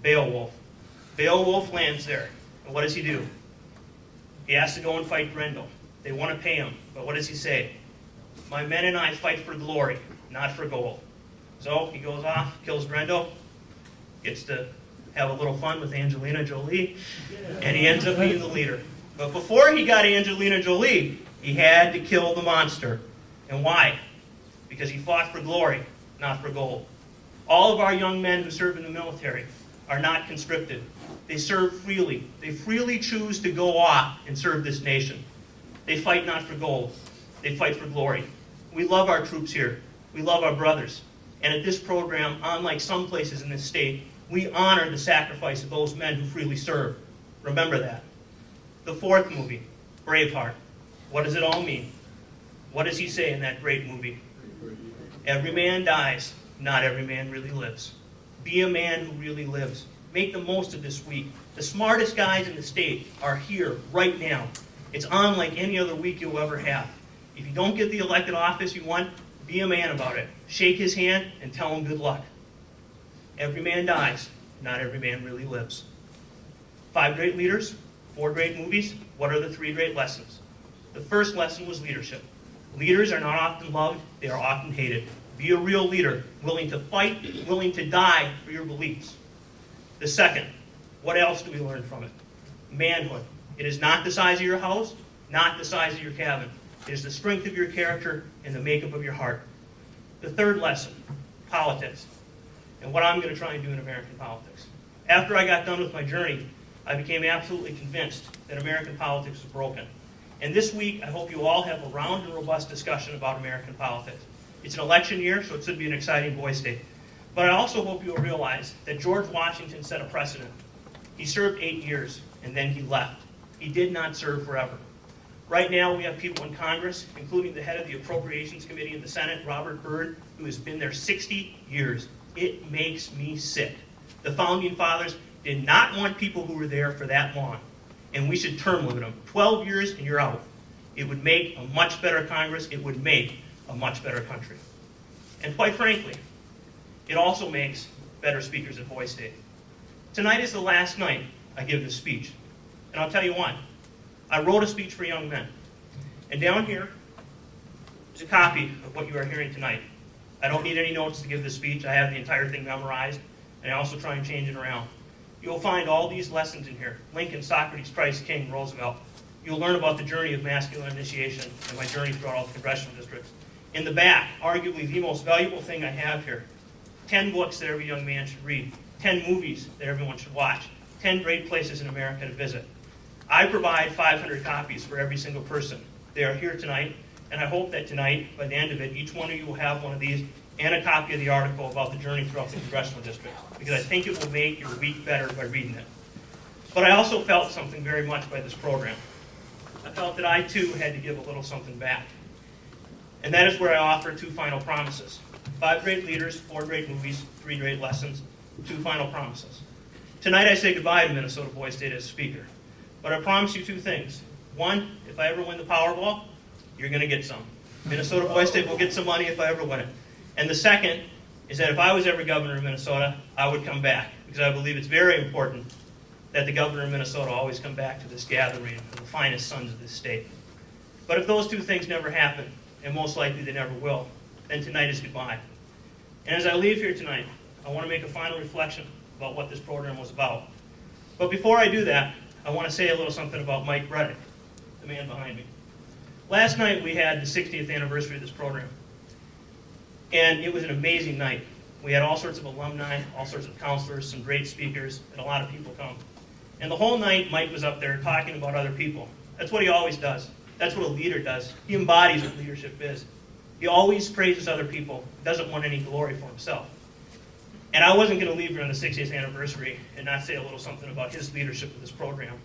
Beowulf. Beowulf lands there, and what does he do? He has to go and fight Grendel. They want to pay him, but what does he say? My men and I fight for glory, not for gold. So he goes off, kills Grendel, gets to have a little fun with Angelina Jolie, and he ends up being the leader. But before he got Angelina Jolie, he had to kill the monster. And why? Because he fought for glory, not for gold. All of our young men who serve in the military are not conscripted. They serve freely. They freely choose to go off and serve this nation. They fight not for gold. They fight for glory. We love our troops here. We love our brothers. And at this program, unlike some places in this state, we honor the sacrifice of those men who freely serve. Remember that. The fourth movie, Braveheart. What does it all mean? What does he say in that great movie? Every man dies, not every man really lives. Be a man who really lives. Make the most of this week. The smartest guys in the state are here right now. It's on like any other week you'll ever have. If you don't get the elected office you want, be a man about it. Shake his hand and tell him good luck. Every man dies, not every man really lives. 5 great leaders, 4 great movies. What are the 3 great lessons? The first lesson was leadership. Leaders are not often loved, they are often hated. Be a real leader, willing to fight, willing to die for your beliefs. The second, what else do we learn from it? Manhood. It is not the size of your house, not the size of your cabin. It is the strength of your character and the makeup of your heart. The third lesson, politics, and what I'm going to try and do in American politics. After I got done with my journey, I became absolutely convinced that American politics was broken. And this week, I hope you all have a round and robust discussion about American politics. It's an election year, so it should be an exciting boy state. But I also hope you'll realize that George Washington set a precedent. He served 8 years, and then he left. He did not serve forever. Right now, we have people in Congress, including the head of the Appropriations Committee in the Senate, Robert Byrd, who has been there 60 years. It makes me sick. The Founding Fathers did not want people who were there for that long, and we should term limit them. 12 years and you're out. It would make a much better Congress. It would make a much better country. And quite frankly, it also makes better speakers at Boy State. Tonight is the last night I give this speech, and I'll tell you why. I wrote a speech for young men, and down here is a copy of what you are hearing tonight. I don't need any notes to give this speech. I have the entire thing memorized, and I also try and change it around. You'll find all these lessons in here: Lincoln, Socrates, Christ, King, Roosevelt. You'll learn about the journey of masculine initiation and my journey throughout all the congressional districts. In the back, arguably the most valuable thing I have here, 10 books that every young man should read, 10 movies that everyone should watch, 10 great places in America to visit. I provide 500 copies for every single person. They are here tonight, and I hope that tonight, by the end of it, each one of you will have one of these and a copy of the article about the journey throughout the congressional district, because I think it will make your week better by reading it. But I also felt something very much by this program. I felt that I, too, had to give a little something back. And that is where I offer 2 final promises. 5 great leaders, 4 great movies, 3 great lessons, 2 final promises. Tonight I say goodbye to Minnesota Boy State as speaker. But I promise you 2 things. 1, if I ever win the Powerball, you're going to get some. Minnesota Boy State will get some money if I ever win it. And the second is that if I was ever governor of Minnesota, I would come back, because I believe it's very important that the governor of Minnesota always come back to this gathering of the finest sons of this state. But if those 2 things never happen, and most likely they never will, then tonight is goodbye. And as I leave here tonight, I want to make a final reflection about what this program was about. But before I do that, I want to say a little something about Mike Reddick, the man behind me. Last night we had the 60th anniversary of this program, and it was an amazing night. We had all sorts of alumni, all sorts of counselors, some great speakers, and a lot of people come. And the whole night Mike was up there talking about other people. That's what he always does. That's what a leader does. He embodies what leadership is. He always praises other people, doesn't want any glory for himself. And I wasn't going to leave here on the 60th anniversary and not say a little something about his leadership of this program.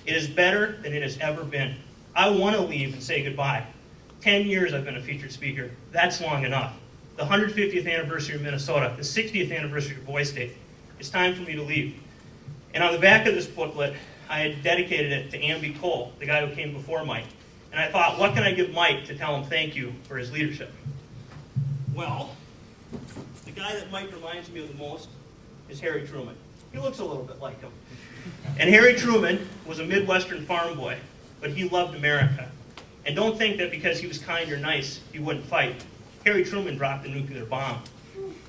It is better than it has ever been. I want to leave and say goodbye. 10 years I've been a featured speaker. That's long enough. The 150th anniversary of Minnesota, the 60th anniversary of Boy State. It's time for me to leave. And on the back of this booklet, I had dedicated it to Amby Cole, the guy who came before Mike. And I thought, what can I give Mike to tell him thank you for his leadership? Well, the guy that Mike reminds me of the most is Harry Truman. He looks a little bit like him. And Harry Truman was a Midwestern farm boy, but he loved America. And don't think that because he was kind or nice, he wouldn't fight. Harry Truman dropped the nuclear bomb.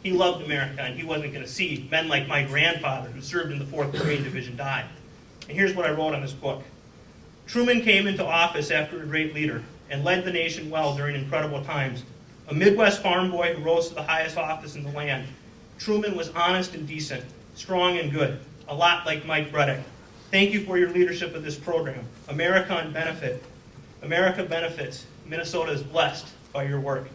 He loved America, and he wasn't going to see men like my grandfather, who served in the 4th Marine Division, die. And here's what I wrote on this book. Truman came into office after a great leader and led the nation well during incredible times. A Midwest farm boy who rose to the highest office in the land. Truman was honest and decent, strong and good, a lot like Mike Bredick. Thank you for your leadership of this program. America benefits. Minnesota is blessed by your work.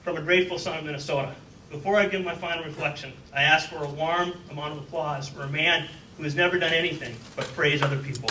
From a grateful son of Minnesota. Before I give my final reflection, I ask for a warm amount of applause for a man who has never done anything but praise other people.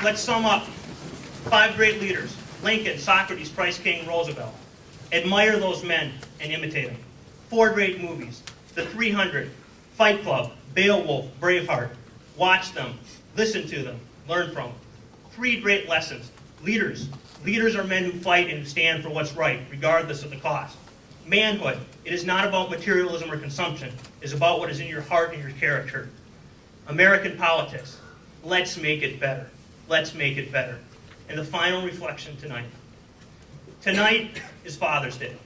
Let's sum up. 5 great leaders: Lincoln, Socrates, Price, King, Roosevelt. Admire those men and imitate them. 4 great movies: The 300, Fight Club, Beowulf, Braveheart. Watch them, listen to them, learn from them. 3 great lessons: leaders. Leaders are men who fight and who stand for what's right, regardless of the cost. Manhood. It is not about materialism or consumption. It is about what is in your heart and your character. American politics. Let's make it better. Let's make it better. And the final reflection tonight. Tonight is Father's Day.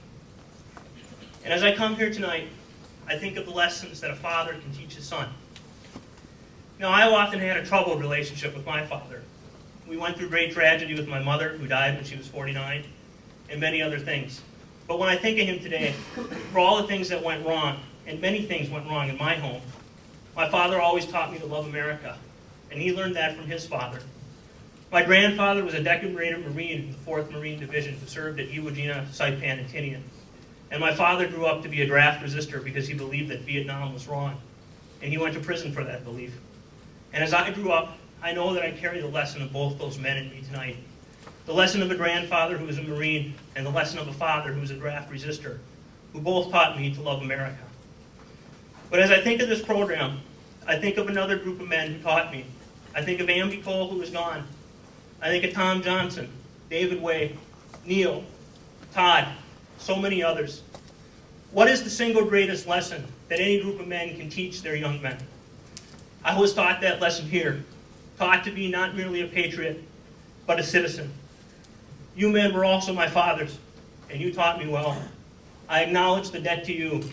And as I come here tonight, I think of the lessons that a father can teach his son. Now, I often had a troubled relationship with my father. We went through great tragedy with my mother, who died when she was 49, and many other things. But when I think of him today, for all the things that went wrong, and many things went wrong in my home, my father always taught me to love America, and he learned that from his father. My grandfather was a decorated Marine in the 4th Marine Division who served at Iwo Jima, Saipan, and Tinian. And my father grew up to be a draft resistor because he believed that Vietnam was wrong. And he went to prison for that belief. And as I grew up, I know that I carry the lesson of both those men in me tonight. The lesson of a grandfather who was a Marine, and the lesson of a father who was a draft resistor, who both taught me to love America. But as I think of this program, I think of another group of men who taught me. I think of Amby Cole, who is gone. I think of Tom Johnson, David Way, Neil, Todd, so many others. What is the single greatest lesson that any group of men can teach their young men? I was taught that lesson here, taught to be not merely a patriot, but a citizen. You men were also my fathers, and you taught me well. I acknowledge the debt to you,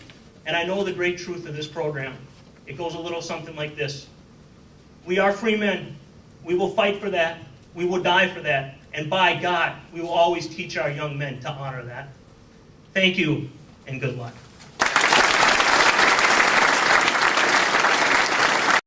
and I know the great truth of this program. It goes a little something like this. We are free men. We will fight for that. We will die for that. And by God, we will always teach our young men to honor that. Thank you, and good luck.